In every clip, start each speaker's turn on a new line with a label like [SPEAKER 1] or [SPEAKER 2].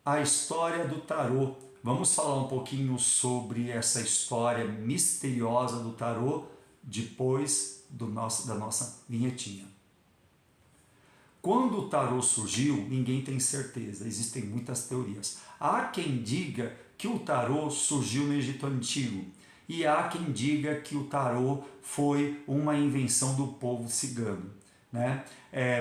[SPEAKER 1] a história do tarô. Vamos falar um pouquinho sobre essa história misteriosa do tarô depois da nossa vinhetinha. Quando o tarô surgiu, ninguém tem certeza, existem muitas teorias. Há quem diga que o tarô surgiu no Egito Antigo e há quem diga que o tarô foi uma invenção do povo cigano. Né?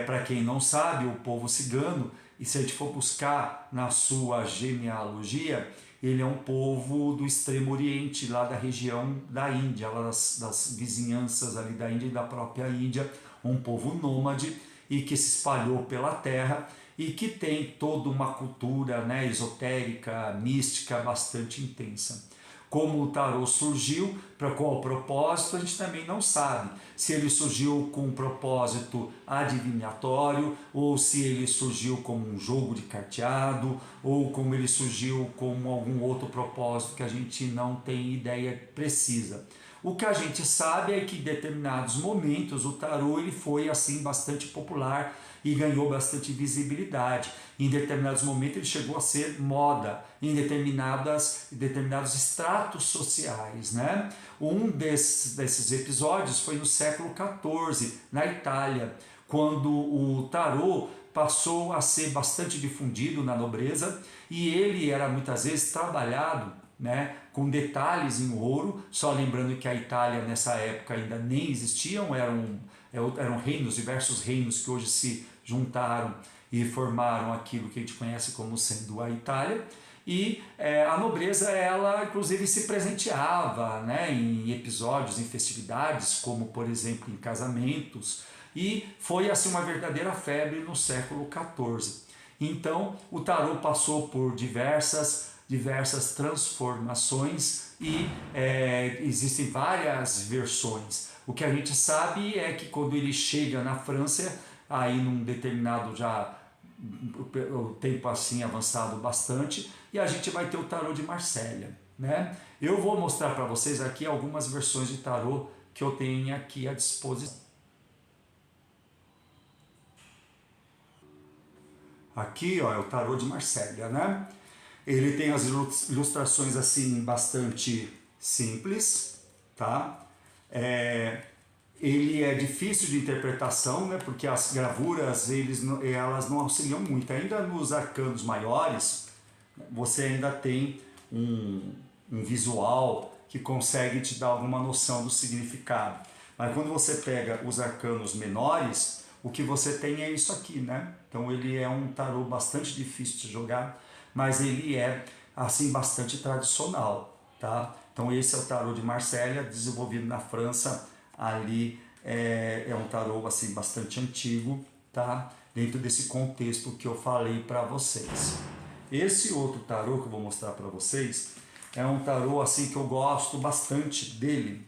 [SPEAKER 1] Para quem não sabe, o povo cigano, e se a gente for buscar na sua genealogia, ele é um povo do Extremo Oriente, lá da região da Índia, lá das vizinhanças ali da Índia e da própria Índia, um povo nômade e que se espalhou pela terra e que tem toda uma cultura, né, esotérica, mística bastante intensa. Como o tarô surgiu, para qual propósito, a gente também não sabe. Se ele surgiu com um propósito adivinatório, ou se ele surgiu como um jogo de carteado, ou como ele surgiu como algum outro propósito que a gente não tem ideia precisa. O que a gente sabe é que em determinados momentos o tarô ele foi assim bastante popular e ganhou bastante visibilidade. Em determinados momentos ele chegou a ser moda em determinados estratos sociais. Né? Um desses episódios foi no século XIV, na Itália, quando o tarô passou a ser bastante difundido na nobreza e ele era muitas vezes trabalhado, né, com detalhes em ouro, só lembrando que a Itália nessa época ainda nem existiam, eram reinos, diversos reinos que hoje se juntaram e formaram aquilo que a gente conhece como sendo a Itália. E a nobreza, ela inclusive se presenteava, né, em episódios, em festividades, como por exemplo em casamentos, e foi assim uma verdadeira febre no século XIV. Então o tarô passou por diversas transformações e existem várias versões. O que a gente sabe é que quando ele chega na França, aí num determinado já o tempo assim avançado bastante, e a gente vai ter o tarô de Marselha. Né? Eu vou mostrar para vocês aqui algumas versões de tarô que eu tenho aqui à disposição. Aqui ó, é o tarô de Marselha, né? Ele tem as ilustrações assim bastante simples, tá? Ele é difícil de interpretação, né? Porque as gravuras elas não auxiliam muito. Ainda nos arcanos maiores, você ainda tem um visual que consegue te dar alguma noção do significado. Mas quando você pega os arcanos menores, o que você tem é isso aqui, né? Então ele é um tarô bastante difícil de jogar, mas ele é assim bastante tradicional, tá? Então esse é o tarô de Marselha, desenvolvido na França, ali é um tarô assim bastante antigo, tá? Dentro desse contexto que eu falei para vocês. Esse outro tarô que eu vou mostrar para vocês é um tarô assim que eu gosto bastante dele,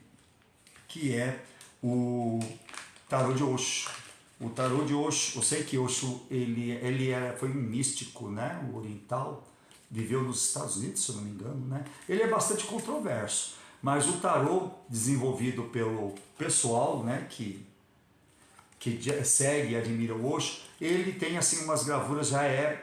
[SPEAKER 1] que é o tarô de Osho. O tarô de Osho, eu sei que Osho foi um místico, né, o oriental, viveu nos Estados Unidos, se eu não me engano, né? Ele é bastante controverso, mas o tarô desenvolvido pelo pessoal, né, que segue e admira o Osho, ele tem assim umas gravuras já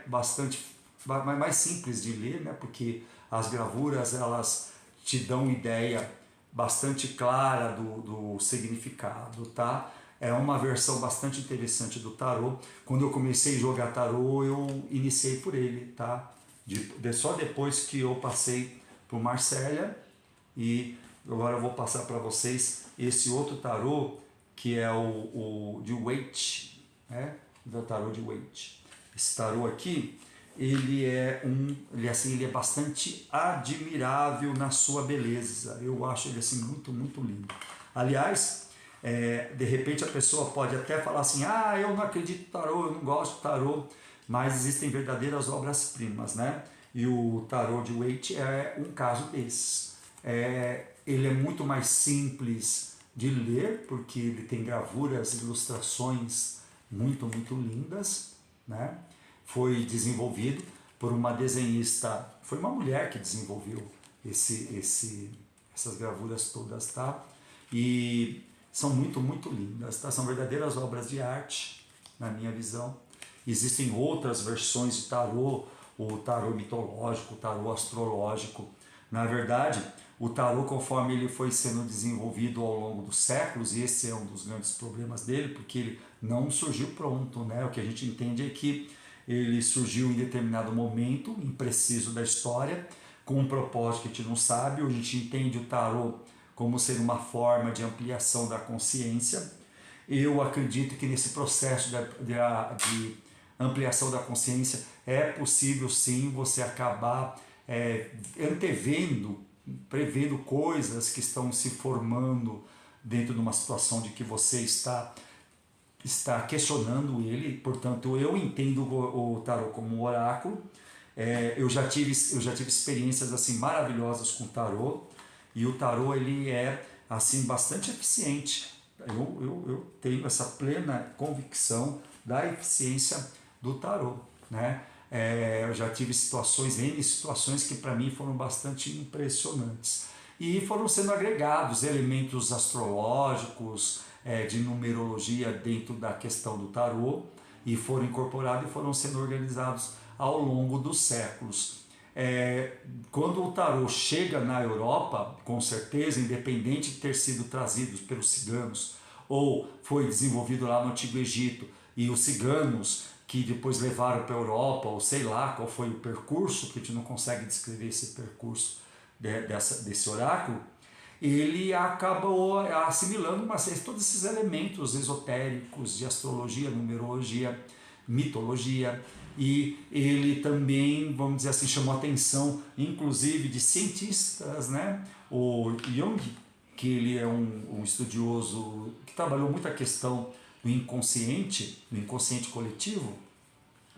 [SPEAKER 1] bastante mais simples de ler, né? Porque as gravuras elas te dão ideia bastante clara do significado, tá? É uma versão bastante interessante do tarô. Quando eu comecei a jogar tarô, eu iniciei por ele, tá? Só depois que eu passei por Marselha, e agora eu vou passar para vocês esse outro tarô que é o de Waite, né? Do tarô de Waite. Esse tarô aqui, ele é bastante admirável na sua beleza. Eu acho ele assim muito, muito lindo. Aliás, de repente a pessoa pode até falar assim, eu não acredito em tarô, eu não gosto de tarô, mas existem verdadeiras obras-primas, né? E o tarô de Waite é um caso desses. Ele é muito mais simples de ler, porque ele tem gravuras, ilustrações muito, muito lindas, né? Foi desenvolvido por uma desenhista, foi uma mulher que desenvolveu essas gravuras todas, tá? E são muito, muito lindas, tá? São verdadeiras obras de arte, na minha visão. Existem outras versões de tarô, o tarô mitológico, o tarô astrológico. Na verdade, o tarô, conforme ele foi sendo desenvolvido ao longo dos séculos, e esse é um dos grandes problemas dele, porque ele não surgiu pronto, né? O que a gente entende é que ele surgiu em determinado momento, impreciso da história, com um propósito que a gente não sabe. A gente entende o tarô como ser uma forma de ampliação da consciência. Eu acredito que nesse processo de ampliação da consciência é possível sim você acabar antevendo, prevendo coisas que estão se formando dentro de uma situação de que você está questionando ele. Portanto, eu entendo o tarô como um oráculo. Eu já tive experiências assim maravilhosas com o tarô, e o tarô ele é assim bastante eficiente. Eu tenho essa plena convicção da eficiência do tarô, né? Eu já tive N situações que para mim foram bastante impressionantes, e foram sendo agregados elementos astrológicos, de numerologia dentro da questão do tarô, e foram incorporados e foram sendo organizados ao longo dos séculos. Quando o tarô chega na Europa, com certeza, independente de ter sido trazido pelos ciganos ou foi desenvolvido lá no Antigo Egito, e os ciganos que depois levaram para a Europa, ou sei lá qual foi o percurso, que a gente não consegue descrever esse percurso desse oráculo, ele acabou assimilando todos esses elementos esotéricos de astrologia, numerologia, mitologia, e ele também, vamos dizer assim, chamou a atenção, inclusive, de cientistas, né? O Jung, que ele é um estudioso que trabalhou muito a questão do inconsciente coletivo.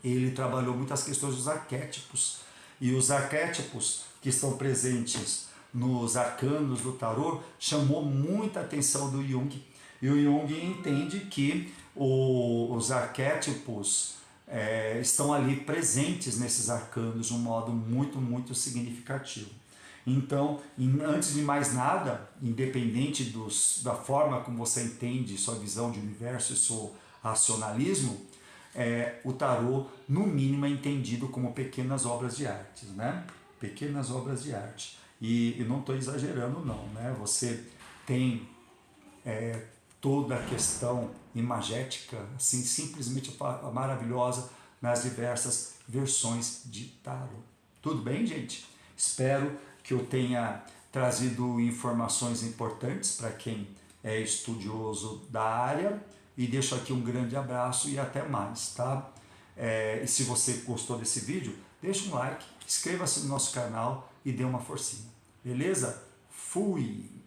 [SPEAKER 1] Ele trabalhou muito as questões dos arquétipos, e os arquétipos que estão presentes nos arcanos do tarô chamou muita atenção do Jung. E o Jung entende que os arquétipos estão ali presentes nesses arcanos de um modo muito, muito significativo. Então, antes de mais nada, independente da forma como você entende sua visão de universo e seu racionalismo, o tarô, no mínimo, é entendido como pequenas obras de arte, né? Pequenas obras de arte. E não estou exagerando não, né? Você tem toda a questão imagética, assim, simplesmente maravilhosa nas diversas versões de tarô. Tudo bem, gente? Espero que eu tenha trazido informações importantes para quem é estudioso da área, e deixo aqui um grande abraço e até mais, tá? E se você gostou desse vídeo, deixa um like, inscreva-se no nosso canal e dê uma forcinha, beleza? Fui!